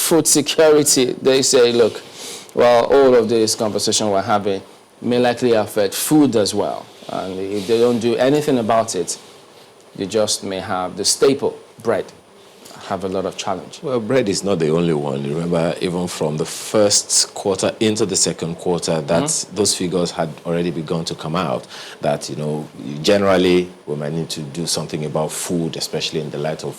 food security, they say, look, well, all of this conversation we're having may likely affect food as well. And if they don't do anything about it, you just may have the staple, bread, have a lot of challenge. Well, bread is not the only one. Remember, even from the first quarter into the second quarter, those figures had already begun to come out. That, generally we might need to do something about food, especially in the light of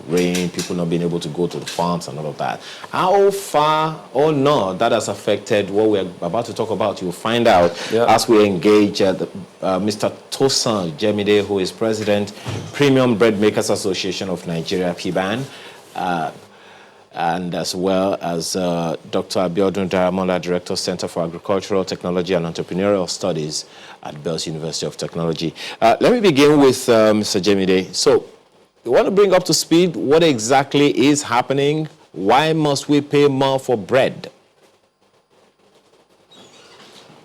rain, people not being able to go to the farms and all of that. How far or not that has affected what we're about to talk about, you'll find out as we engage Mr. Tosan Jemide, who is President, Premium Bread Makers Association of Nigeria, PBAN, and as well as Dr. Abiodun Daramola, Director, Center for Agricultural Technology and Entrepreneurial Studies at Bells University of Technology. Let me begin with Mr. Jemide. So, you want to bring up to speed what exactly is happening? Why must we pay more for bread?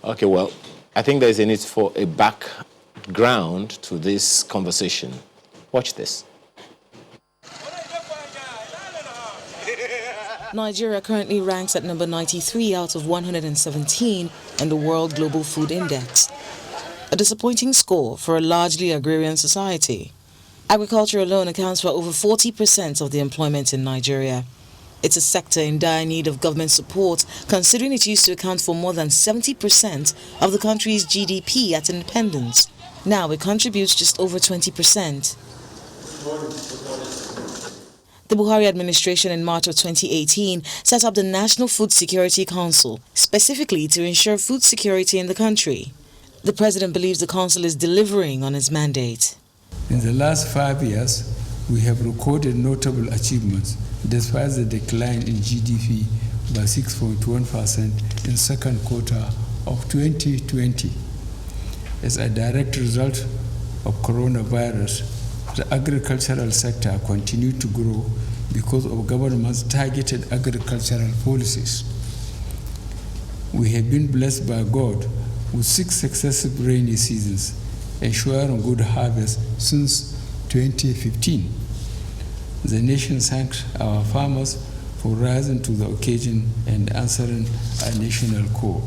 Okay, well, I think there's a need for a background to this conversation. Watch this. Nigeria currently ranks at number 93 out of 117 in the World Global Food Index. A disappointing score for a largely agrarian society. Agriculture alone accounts for over 40% of the employment in Nigeria. It's a sector in dire need of government support, considering it used to account for more than 70% of the country's GDP at independence. Now it contributes just over 20%. The Buhari administration in March of 2018 set up the National Food Security Council, specifically to ensure food security in the country. The president believes the council is delivering on its mandate. In the last 5 years, we have recorded notable achievements despite the decline in GDP by 6.1% in second quarter of 2020. As a direct result of coronavirus, the agricultural sector continued to grow because of government's targeted agricultural policies. We have been blessed by God with 6 successive rainy seasons, ensuring good harvest since 2015. The nation thanks our farmers for rising to the occasion and answering our national call.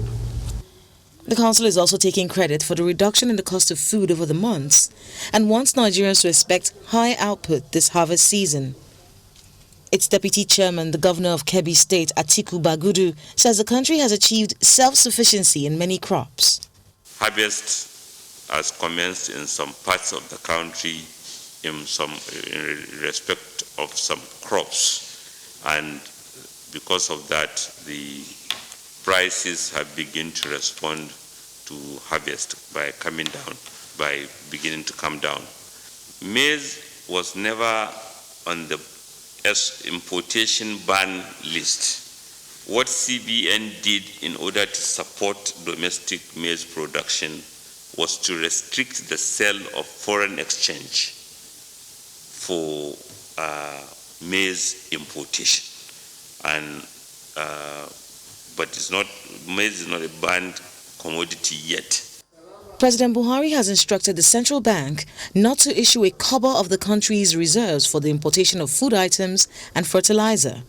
The council is also taking credit for the reduction in the cost of food over the months and wants Nigerians to expect high output this harvest season. Its deputy chairman, the governor of Kebbi State, Atiku Bagudu, says the country has achieved self-sufficiency in many crops. Harvest has commenced in some parts of the country in respect of some crops, and because of that, the prices have begun to respond to harvest by beginning to come down. Maize was never on the importation ban list. What CBN did in order to support domestic maize production was to restrict the sale of foreign exchange for maize importation, and but maize is not a banned commodity yet. President Buhari has instructed the central bank not to issue a kobo of the country's reserves for the importation of food items and fertilizer.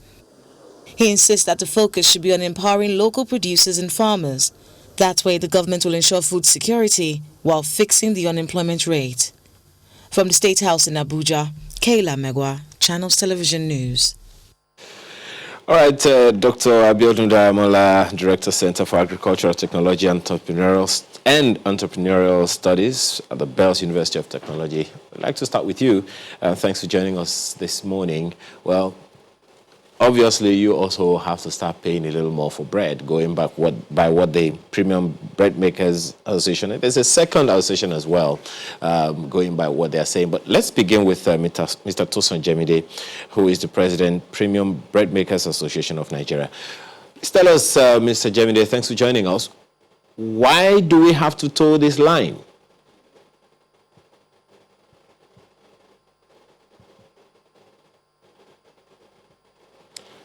He insists that the focus should be on empowering local producers and farmers. That way, the government will ensure food security while fixing the unemployment rate. From the State House in Abuja, Kayla Megwa, Channels Television News. All right, Dr. Abiodun Daramola, Director, Center for Agricultural Technology and Entrepreneurial Studies at the Bells University of Technology. I'd like to start with you. Thanks for joining us this morning. Well, obviously, you also have to start paying a little more for bread, going back by what the Premium Bread Makers Association, there's a second association as well, going by what they're saying. But let's begin with Mr. Tosan Jemide, who is the President, Premium Bread Makers Association of Nigeria. Please tell us, Mr. Jemide, thanks for joining us. Why do we have to toe this line?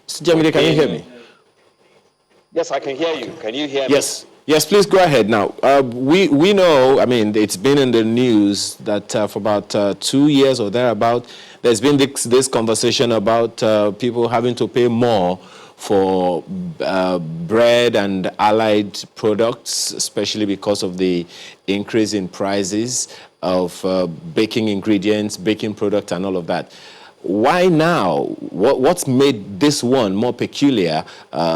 Mr. Jemide, can you hear me? Yes, I can hear you. Can you hear me? Yes, please go ahead. Now, we know, I mean, it's been in the news that for about 2 years or thereabout, there's been this conversation about people having to pay more for bread and allied products, especially because of the increase in prices of baking ingredients, baking products, and all of that. Why now? What's made this one more peculiar,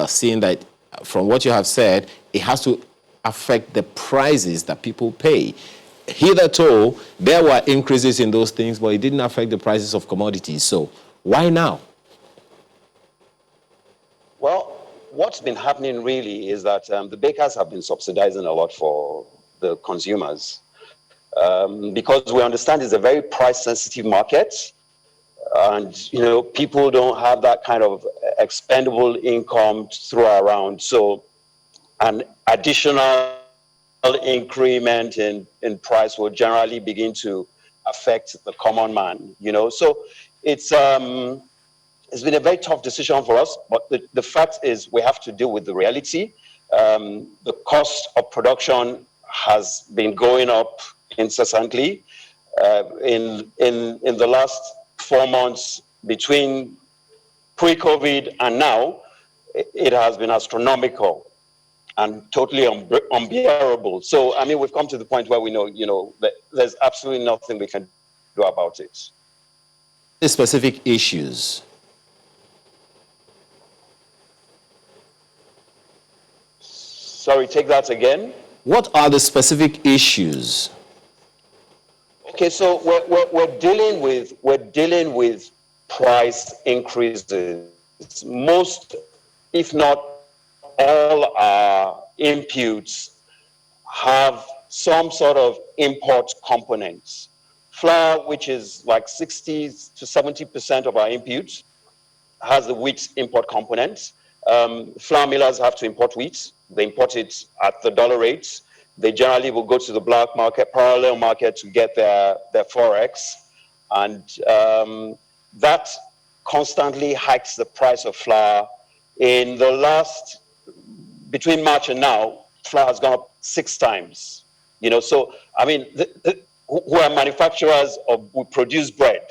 seeing that from what you have said, it has to affect the prices that people pay? Hitherto, there were increases in those things, but it didn't affect the prices of commodities. So why now? Well, what's been happening really is that the bakers have been subsidizing a lot for the consumers because we understand it's a very price-sensitive market, and people don't have that kind of expendable income to throw around. So an additional increment in price will generally begin to affect the common man. So it's been a very tough decision for us, but the fact is we have to deal with the reality. The cost of production has been going up incessantly. In the last 4 months between pre-COVID and now, it has been astronomical and totally unbearable. So, we've come to the point where we know, that there's absolutely nothing we can do about it. The specific issues. Sorry, take that again. What are the specific issues? Okay, so we're dealing with price increases. Most, if not all, our inputs have some sort of import components. Flour, which is like 60 to 70% of our inputs, has the wheat import component. Flour millers have to import wheat. They import it at the dollar rates. They generally will go to the black market, parallel market, to get their forex. And that constantly hikes the price of flour. In the last, between March and now, flour has gone up 6 times. So, who are manufacturers we produce bread.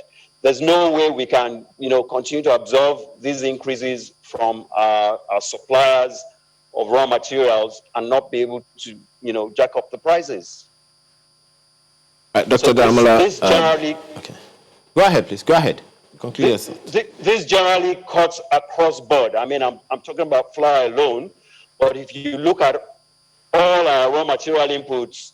There's no way we can, continue to absorb these increases from our suppliers of raw materials and not be able to, jack up the prices. Dr. So Damola, this generally... okay. Go ahead, please. Go ahead. Conclude yourself. This generally cuts across board. I'm talking about flour alone, but if you look at all our raw material inputs,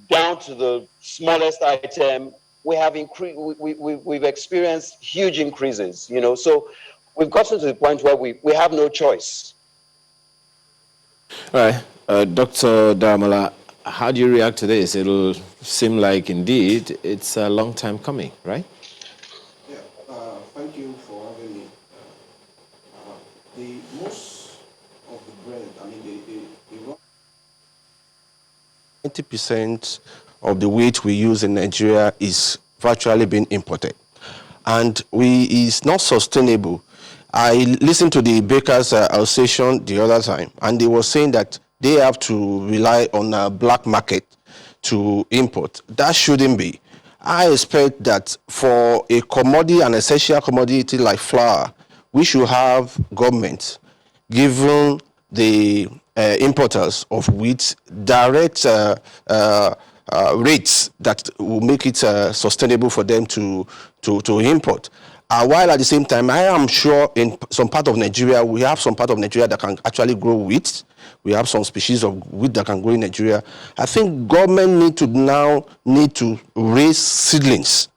down to the smallest item, we've experienced huge increases, so we've gotten to the point where we have no choice. All right. Dr. Damola, how do you react to this? It'll seem like indeed it's a long time coming, right? Yeah, thank you for having me. Most of the bread, the 90% of the wheat we use in Nigeria is virtually being imported, and it's not sustainable. I listened to the Bakers Association the other time, and they were saying that they have to rely on a black market to import. That shouldn't be. I expect that for a commodity, an essential commodity like flour, we should have government giving the importers of wheat direct rates that will make it sustainable for them to import. While at the same time, I am sure in some part of Nigeria, we have some part of Nigeria that can actually grow wheat. We have some species of wheat that can grow in Nigeria. I think government need to raise seedlings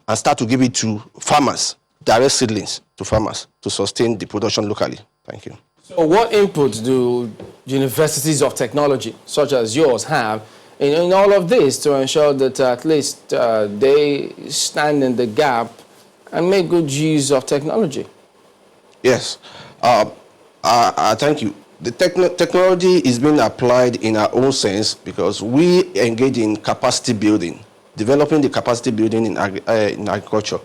and start to give it to farmers, direct seedlings to farmers to sustain the production locally. Thank you. So what input do universities of technology, such as yours, have in all of this to ensure that at least they stand in the gap and make good use of technology? Yes. Thank you. The technology is being applied in our own sense because we engage in capacity building, developing the capacity building in agriculture.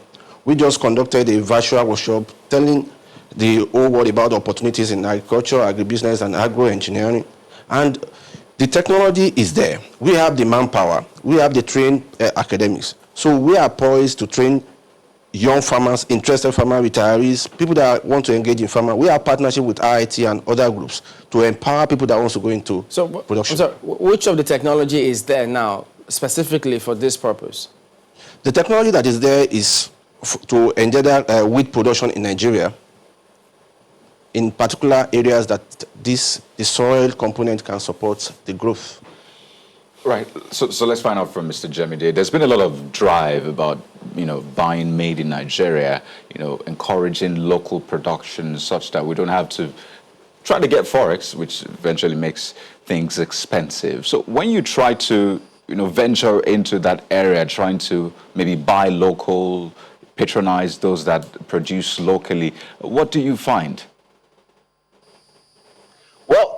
We just conducted a virtual workshop telling the whole world about opportunities in agriculture, agribusiness, and agro-engineering. And the technology is there. We have the manpower. We have the trained academics. So we are poised to train young farmers, interested farmer retirees, people that want to engage in farming. We have partnership with IIT and other groups to empower people that want to go into production. So which of the technology is there now specifically for this purpose? The technology that is there is to engender wheat production in Nigeria, in particular areas that the soil component can support the growth. Right. So let's find out from Mr. Jemide. There's been a lot of drive about, buying made in Nigeria, encouraging local production such that we don't have to try to get forex, which eventually makes things expensive. So when you try to, venture into that area, trying to maybe buy local, patronize those that produce locally, what do you find? Well,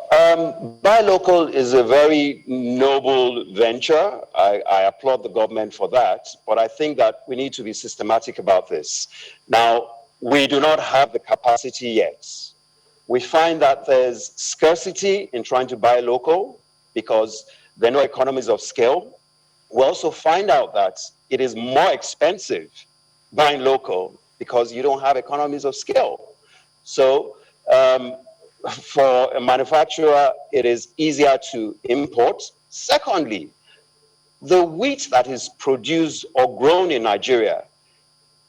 buy local is a very noble venture. I applaud the government for that, but I think that we need to be systematic about this. Now, we do not have the capacity yet. We find that there's scarcity in trying to buy local because there are no economies of scale. We also find out that it is more expensive buying local because you don't have economies of scale. So, for a manufacturer, it is easier to import. Secondly, the wheat that is produced or grown in Nigeria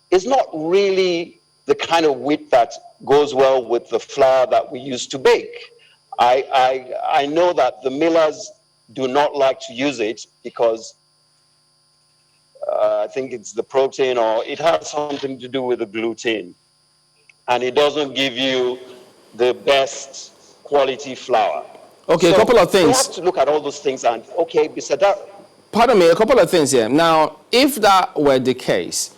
is not really the kind of wheat that goes well with the flour that we used to bake. I know that the millers do not like to use it because I think it's the protein, or it has something to do with the gluten, and it doesn't give you the best quality flour. Okay, so a couple of things. We have to look at all those things and, okay, besides that. Pardon me, a couple of things here. Now, if that were the case,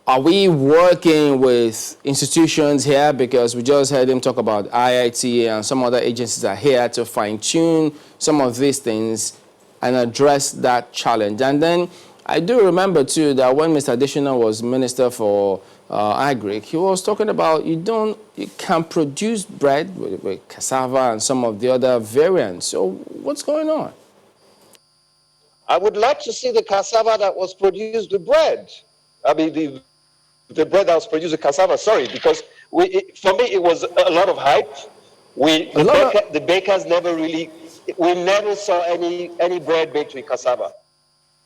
are we working with institutions here? Because we just heard him talk about IIT and some other agencies are here to fine-tune some of these things and address that challenge. And then I do remember, too, that when Mr. Additional was Minister for Agric, he was talking about you can produce bread with cassava and some of the other variants. So what's going on? I would like to see the cassava that was produced with bread. I mean, the bread that was produced with cassava, sorry, because for me it was a lot of hype. The bakers never really, we never saw any bread baked with cassava.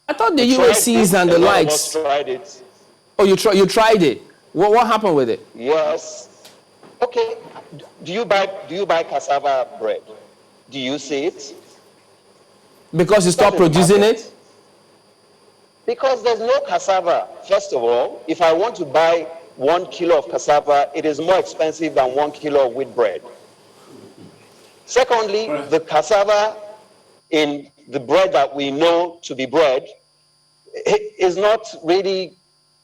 I thought the UACs and the likes. Tried it. Oh, you tried it. What happened with it? Yes. Okay. Do you buy cassava bread? Do you see it? Because you stopped producing it? Because there's no cassava. First of all, if I want to buy 1 kilo of cassava, it is more expensive than 1 kilo of wheat bread. Secondly, the cassava in the bread that we know to be bread is not really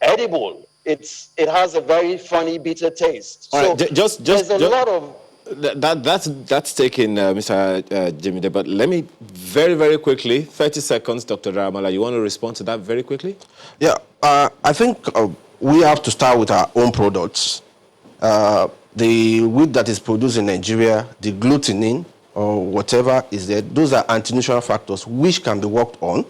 edible. It has a very funny, bitter taste. All right, there's a lot of... That's taken, Mr. Jemide, but let me very, very quickly, 30 seconds, Dr. Daramala, you want to respond to that very quickly? Yeah, I think we have to start with our own products. The wheat that is produced in Nigeria, the glutenin or whatever is there, those are anti-nutrient factors which can be worked on.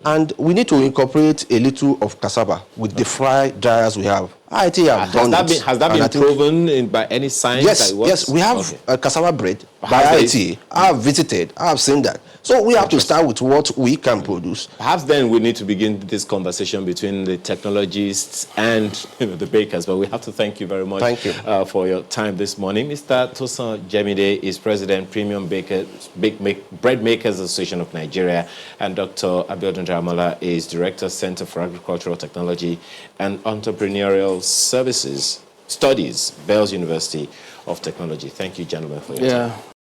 And we need to incorporate a little of cassava with the fry dryers we have. IIT have done it. Has that been proven by any science? Yes, that it works? Yes, we have cassava bread by IIT. I have visited, I have seen that. So we have to start with what we can produce. Perhaps then we need to begin this conversation between the technologists and the bakers. But we have to thank you very much for your time this morning. Mr. Tosan Jemide is President, Premium Bread Makers Association of Nigeria, and Dr. Abiodun Daramala is Director, Center for Agricultural Technology and Entrepreneurial Studies, Bells University of Technology. Thank you, gentlemen, for your time.